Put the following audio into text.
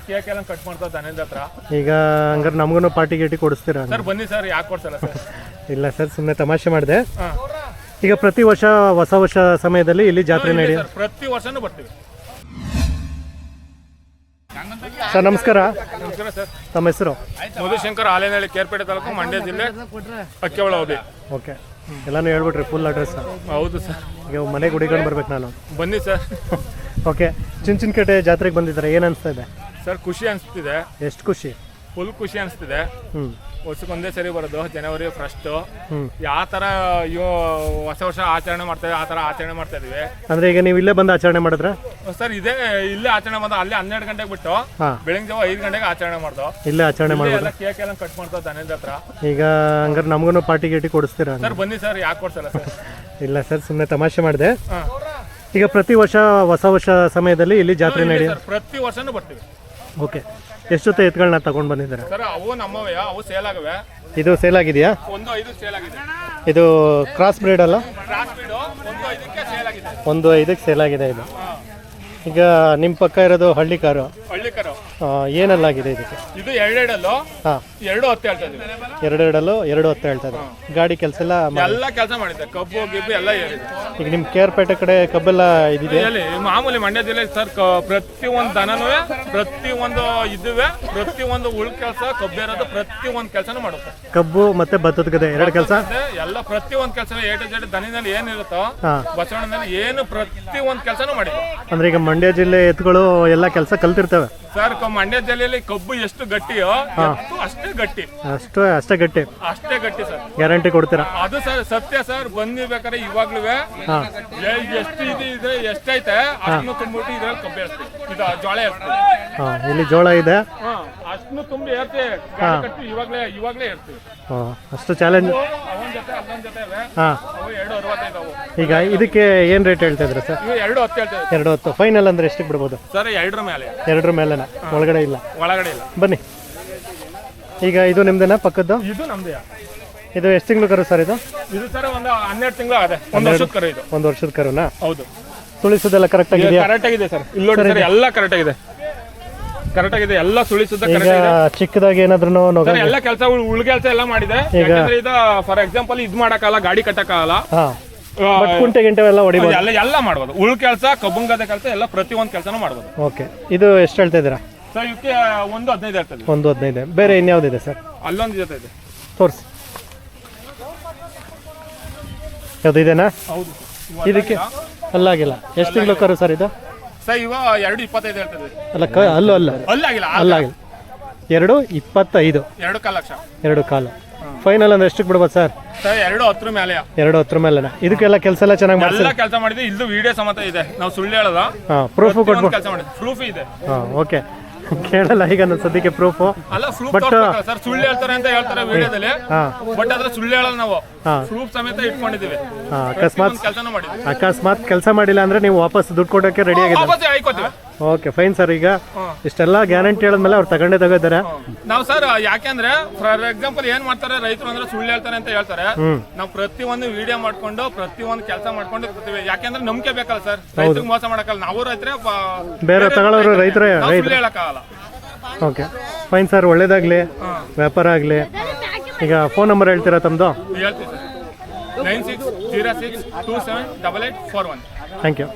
Cake ಎಲ್ಲ cut ಮಾಡ್ತಾವ ದನದ ಹತ್ರ. ಈಗ ಹಂಗಾರೆ ನಮಗೂ ಪಾರ್ಟಿ ಗೇಟಿ ಕೊಡಿಸ್ತೀರಾ? ಸರ್ ಬನ್ನಿ ಸರ್, ಯಾಕೆ ಕೊಡ್ಸಲ್ಲ ಸರ್? ಇಲ್ಲ ಸರ್, ಸುಮ್ಮನೆ ತಮಾಷೆ ಮಾಡಿದೆ. ಈಗ ಪ್ರತಿ ವರ್ಷ ಹೊಸ ವರ್ಷ ಸಮಯದಲ್ಲಿ ಇಲ್ಲಿ ಜಾತ್ರೆ ನಡೆಯುತ್ತೆ. ಪ್ರತಿ ವರ್ಷನೂ ಬರ್ತೀವಿ ಸರ್. ನಮಸ್ಕಾರ. ನಮಸ್ಕಾರ ಸರ್. ತಮ್ಮ ಹೆಸರು? ಮಧುಶಂಕರ್, ಆಲೇನಹಳ್ಳಿ, ಕೇರ್ಪೇಟೆ ತಾಲೂಕು, ಮಂಡ್ಯ ಜಿಲ್ಲೆ, ಅಕ್ಕಿಹೊಳ ಹೋಬಳಿ. ಓಕೆ, ಎಲ್ಲಾನು ಹೇಳ್ಬಿಟ್ರಿ ಫುಲ್ ಅಡ್ರೆಸ್? ಹೌದು ಸರ್. ಈಗ ಮನೆಗೆ ಹುಡುಕೊಂಡು ಬರ್ಬೇಕು ನಾನು. ಬನ್ನಿ ಸರ್. ಓಕೆ, ಚಿಂಚಿನಕಟ್ಟೆ ಜಾತ್ರೆಗೆ ಬಂದಿದ್ದಾರೆ, ಏನು ಅನಿಸ್ತಾ ಇದೆ ಸರ್? ಖುಷಿ ಅನಿಸ್ತಿದೆ. ಎಷ್ಟು ಖುಷಿ? ಫುಲ್ ಖುಷಿ ಅನಿಸ್ತಿದೆ. ವರ್ಷಕ್ಕೊಂದೇ ಸರಿ ಬರೋದು, ಜನವರಿ 1st. ಯಾವ ಥರ ಹೊಸ ವರ್ಷ ಆಚರಣೆ ಮಾಡ್ತಾ ಇದ್ದೀವಿ ಆ ಥರ ಆಚರಣೆ ಮಾಡ್ತಾ ಇದೀವಿ. ಅಂದ್ರೆ ಈಗ ನೀವು ಇಲ್ಲೇ ಬಂದು ಆಚರಣೆ ಮಾಡಿದ್ರೆ? ಸರ್ ಇಲ್ಲೇ ಆಚರಣೆ ಮಾಡ್ದು. ಅಲ್ಲಿ 12 ಗಂಟೆಗೆ ಬಿಟ್ಟು ಬೆಳಗ್ಗೆ ಜಾವ 5 ಗಂಟೆಗೆ ಆಚರಣೆ ಮಾಡ್ದು. ಇಲ್ಲೇ ಆಚರಣೆ ಮಾಡ್ಬೋದು. ಕೇಕ್ ಎಲ್ಲ ಕಟ್ ಮಾಡ್ತಾವ ದನದ ಹತ್ರ. ಈಗ ಹಂಗಾರೆ ನಮಗೂ ಪಾರ್ಟಿ ಗೇಟಿ ಕೊಡಿಸ್ತೀರಾ? ಸರ್ ಬನ್ನಿ ಸರ್, ಯಾಕೆ ಕೊಡ್ಸಲ್ಲ ಸರ್? ಇಲ್ಲ ಸರ್, ಸುಮ್ಮನೆ ತಮಾಷೆ ಮಾಡಿದೆ. ಈಗ ಪ್ರತಿ ವರ್ಷ ಹೊಸ ವರ್ಷ ಸಮಯದಲ್ಲಿ ಇಲ್ಲಿ ಜಾತ್ರೆ ನಡೆಯುತ್ತೆ. ಪ್ರತಿ ವರ್ಷನೂ ಬರ್ತೀವಿ. ಓಕೆ, ಎಷ್ಟು ಜೊತೆ ಎತ್ತುಗಳನ್ನ ತಗೊಂಡು ಬಂದಿದ್ದಾರೆ ಸರ್? ಅವು ನಮ್ಮವೇ, ಅವು ಸೇಲ್ ಆಗವೆ. ಇದು ಸೇಲ್ ಆಗಿದೆಯಾ? ಒಂದು 5 ಸೇಲ್ ಆಗಿದೆ. ಇದು ಕ್ರಾಸ್ ಬ್ರೀಡ್ ಅಲ್ಲ? Cross breed. ಒಂದು 5ಕ್ಕೆ ಸೇಲ್ ಆಗಿದೆ. ಒಂದು 5ಕ್ಕೆ ಸೇಲ್ ಆಗಿದೆ ಇದು. ಈಗ ನಿಮ್ಮ ಪಕ್ಕ ಇರೋದು ಹಳ್ಳಿ ಕಾರು. ಹಳ್ಳಿ ಕಾರು ಏನಲ್ಲಾಗಿದೆ ಇದಕ್ಕೆ? ಇದು 2 ಎಡಲ್ಲು. ಹಾಂ, 2 10 ಹೇಳ್ತಾ ಇದ್ದೀವಿ. 2 ಎಡಲ್ಲು 2 10 ಹೇಳ್ತಾ ಇದೆ. ಗಾಡಿ ಕೆಲಸ ಎಲ್ಲ ಕೆಲಸ ಮಾಡಿದ್ದೆ. ಕಬ್ಬು ಗಿಬ್ಬು ಎಲ್ಲ ಏರಿದೆ. ಈಗ ನಿಮ್ಮ ಕೇರ್ಪೇಟೆ ಕಡೆ ಕಬ್ಬೆಲ್ಲ ಇದಿದೆ? ಮಾಮೂಲಿ ಮಂಡ್ಯ ಜಿಲ್ಲೆ ಸರ್. ಪ್ರತಿಯೊಂದು ದನನೂ, ಪ್ರತಿಯೊಂದು ಇದುವೆ, ಪ್ರತಿಯೊಂದು ಉಳ್ ಕೆಲಸ, ಕಬ್ಬೇರೋದು, ಪ್ರತಿಯೊಂದು ಕೆಲಸನೂ ಮಾಡುತ್ತೆ. ಕಬ್ಬು ಮತ್ತೆ ಭತ್ತದ ಗದೆ 2 ಕೆಲಸ ಎಲ್ಲ ಪ್ರತಿಯೊಂದು ಕೆಲಸ. A to Z ದನಿನಲ್ಲಿ ಏನಿರುತ್ತೋ ಬಸವಣ್ಣನಲ್ಲಿ ಏನು ಪ್ರತಿಯೊಂದು ಕೆಲಸನೂ ಮಾಡಿದ್ವಿ. ಅಂದ್ರೆ ಈಗ ಮಂಡ್ಯ ಜಿಲ್ಲೆ ಎತ್ತುಗಳು ಎಲ್ಲ ಕೆಲಸ ಕಲ್ತಿರ್ತವೆ ಸರ್. ಮಂಡ್ಯ ಜಿಲ್ಲೆಯಲ್ಲಿ ಕಬ್ಬು ಎಷ್ಟು ಗಟ್ಟಿಯೋ ಅಷ್ಟೇ ಗಟ್ಟಿ. ಅಷ್ಟೇ ಗಟ್ಟಿ. ಅಷ್ಟೇ ಗಟ್ಟಿ ಸರ್. ಗ್ಯಾರಂಟಿ ಕೊಡ್ತೀರಾ? ಅದು ಸರ್ ಸತ್ಯ ಸರ್. ಬಂದಿರ್ಬೇಕಾದ್ರೆ ಇವಾಗ್ಲೂ ಎಷ್ಟು ಇದ್ರೆ ಎಷ್ಟೈತೆ ಅಷ್ಟನ್ನು ತುಂಬಿಟ್ಟು ಇದ್ರಲ್ಲಿ ಕಬ್ಬು ಏರ್ತೀವಿ. ಇದು ಜೋಳ ಏರ್ತೀವಿ. ಇಲ್ಲಿ ಜೋಳ ಇದೆ, ಅಷ್ಟನ್ನು ತುಂಬಿ ಏರ್ತೀವಿ. ಇವಾಗ್ಲೇ ಏರ್ತೀವಿ. ಅಷ್ಟು ಚಾಲೆಂಜ್. ಅವನ ಜೊತೆ ಅಲ್ಲೊಂದ್ ಜೊತೆ ಅವು 2.65. ಈಗ ಇದಕ್ಕೆ ಏನ್ ರೇಟ್ ಹೇಳ್ತಾ ಇದ್ರೆ ಸರ್? 2.10 ಹೇಳ್ತಾ ಇದ್ದೀವಿ. 2.10 ಫೈನಲ್ ಅಂದ್ರೆ ಎಷ್ಟಕ್ಕೆ ಬಿಡ್ಬೋದು ಸರ್? 2 ಮೇಲೆ. 2 ಮೇಲೆನಾ? ಒಳಗಡೆ ಇಲ್ಲ? ಒಳಗಡೆ ಇಲ್ಲ. ಬನ್ನಿ. ಈಗ ಇದು ನಿಮ್ದೇನಾ ಪಕ್ಕದ್ದು? ಇದು ನಮ್ದೇ. ಇದು ಎಷ್ಟು ತಿಂಗಳು ಕರು ಸರ್ ಇದು? ಇದು ಸರ್ ಒಂದು 12 ತಿಂಗಳು ಆಗಿದೆ. 1 ವರ್ಷದ ಕರು ಇದು. 1 ವರ್ಷದ ಕರುನಾ? ಹೌದು. ಸುಳಿಸೋದೆಲ್ಲ ಕರೆಕ್ಟ್ ಆಗಿದೆ? ಕರೆಕ್ಟ್ ಆಗಿದೆ ಸರ್. ಇಲ್ಲಿ ನೋಡಿ ಸರ್, ಎಲ್ಲ ಕರೆಕ್ಟ್ ಆಗಿದೆ. ಕರೆಕ್ಟ್ ಆಗಿದೆ. ಎಲ್ಲ ಸುಳಿಸುತ್ತ ಕರೆಕ್ಟ್ ಆಗಿದೆ. ಚಿಕ್ಕದಾಗಿ ಏನಾದ್ರೂ ಎಲ್ಲ ಕೆಲಸ ಉಳ್ಗೆಲ್ಸ ಎಲ್ಲ ಮಾಡಿದೆ. ಯಾಕಂದ್ರೆ ಇದು ಫಾರ್ ಎಕ್ಸಾಂಪಲ್ ಇದು ಮಾಡಕ್ಕಾಗಲ್ಲ, ಗಾಡಿ ಕಟ್ಟಕ್ಕಾಗಲ್ಲ. ಕುಂಟೆ ಗಿಂಟೆ ಎಲ್ಲ ಹೊಡಿಬೋದು. ಎಲ್ಲ ಮಾಡ್ಬೋದು. ಉಳ್ ಕೆಲಸ, ಕಬ್ಬಂಗದ ಕೆಲಸ ಎಲ್ಲ ಪ್ರತಿಯೊಂದು ಕೆಲಸನೂ ಮಾಡ್ಬೋದು. ಓಕೆ, ಇದು ಎಷ್ಟು ಹೇಳ್ತಾ ಇದ್ದೀರಾ ಸರ್? ಇವಕ್ಕೆ 1.15 ಹೇಳ್ತದೆ. 1.15. ಬೇರೆ ಇನ್ಯಾವುದಿದೆ ಸರ್? ಅಲ್ಲೊಂದು ಜೊತೆ ಇದೆ, ತೋರಿಸಿ. ಯಾವ್ದು ಇದೆನಾ? ಹೌದು. ಇದಕ್ಕೆ ಅಲ್ಲಾಗಿಲ್ಲ. ಎಷ್ಟು ತಿಂಗಳು ಕರು ಸರ್ ಇದು? ಸರ್ ಇವ 2.25 ಹೇಳ್ತದೆ. ಅಲ್ಲ ಅಲ್ಲಾಗಿಲ್ಲ. 2.25. 2.25 ಲಕ್ಷ. 2.25 ಫೈನಲ್ ಅಂದ್ರೆ ಎಷ್ಟಕ್ಕೆ ಬಿಡ್ಬೋದು ಸರ್? ಸರ್ 2.10 ಮೇಲೆ. 2.10 ಮೇಲೆನಾ? ಇದಕ್ಕೆಲ್ಲ ಕೆಲಸ ಎಲ್ಲ ಚೆನ್ನಾಗಿ ಮಾಡಿ ಎಲ್ಲ ಕೆಲಸ ಮಾಡಿದ್ವಿ. ಇದು ವಿಡಿಯೋ ಸಮೇತ ಇದೆ. ನಾವು ಸುಳ್ಳು ಹೇಳೋದ? ಪ್ರೂಫ್ ಕೊಡ್ಬೋದು. ಕೆಲಸ ಮಾಡಿದ್ವಿ, ಪ್ರೂಫ್ ಇದೆ. ಓಕೆ, ಕೇಳಲ್ಲ ಈಗ ನನ್ನ ಸದ್ಯಕ್ಕೆ ಪ್ರೂಫ್. ಅಲ್ಲ ಪ್ರೂಫ್ ಸರ್. ಸುಳ್ಳು ಹೇಳ್ತಾರೆ ಅಂತ ಹೇಳ್ತಾರೆ ವಿಡಿಯೋದಲ್ಲಿ, ಬಟ್ ಅದ್ರ ಸುಳ್ಳು ಹೇಳಲ್ಲ. ನಾವು ಪ್ರೂಫ್ ಸಮೇತ ಇಟ್ಕೊಂಡಿದ್ದೀವಿ. ಅಕಸ್ಮಾತ್ ಕೆಲಸ ಮಾಡಿಲ್ಲ ಅಂದ್ರೆ ನೀವು ವಾಪಸ್ ದುಡ್ಡು ಕೊಡೋಕೆ ರೆಡಿ ಆಗಿದ್ದೀವಿ. Okay, fine sir. ಈಗ ಇಷ್ಟೆಲ್ಲ ಗ್ಯಾರಂಟಿ ಹೇಳಿದ್ಮೇಲೆ ಅವ್ರು ತಗೊಂಡಿದ್ದಾರೆ ನಾವು ಸರ್. ಯಾಕೆಂದ್ರೆ ಫಾರ್ ಎಕ್ಸಾಂಪಲ್ ಏನ್ ಮಾಡ್ತಾರೆ ರೈತರು ಅಂದ್ರೆ ಸುಳ್ಳು ಹೇಳ್ತಾರೆ ಅಂತ ಹೇಳ್ತಾರೆ. ನಾವು ಪ್ರತಿಯೊಂದು ವಿಡಿಯೋ ಮಾಡ್ಕೊಂಡು ಪ್ರತಿಯೊಂದು ಕೆಲಸ ಮಾಡ್ಕೊಂಡು ಇರ್ತೀವಿ. ಯಾಕೆಂದ್ರೆ ನಂಬಿಕೆ ಬೇಕಲ್ಲ ಸರ್. ರೈತರಿಗೆ ಮೋಸ ಮಾಡಕ್ಕಲ್ಲ. ನಾವು ರೈತರೇ, ಬೇರೆ ತಗೊಳ್ಳೋರು ರೈತರೇ. ಹೇಳಕ್ಕಾಗಲ್ಲ. Okay, fine sir. ಒಳ್ಳೇದಾಗ್ಲಿ, ವ್ಯಾಪಾರ ಆಗ್ಲಿ. ಈಗ ಫೋನ್ ನಂಬರ್ ಹೇಳ್ತೀರಾ ತಮ್ಮದು? ಹೇಳ್ತೀವಿ ಸರ್. 9606278841. Thank you.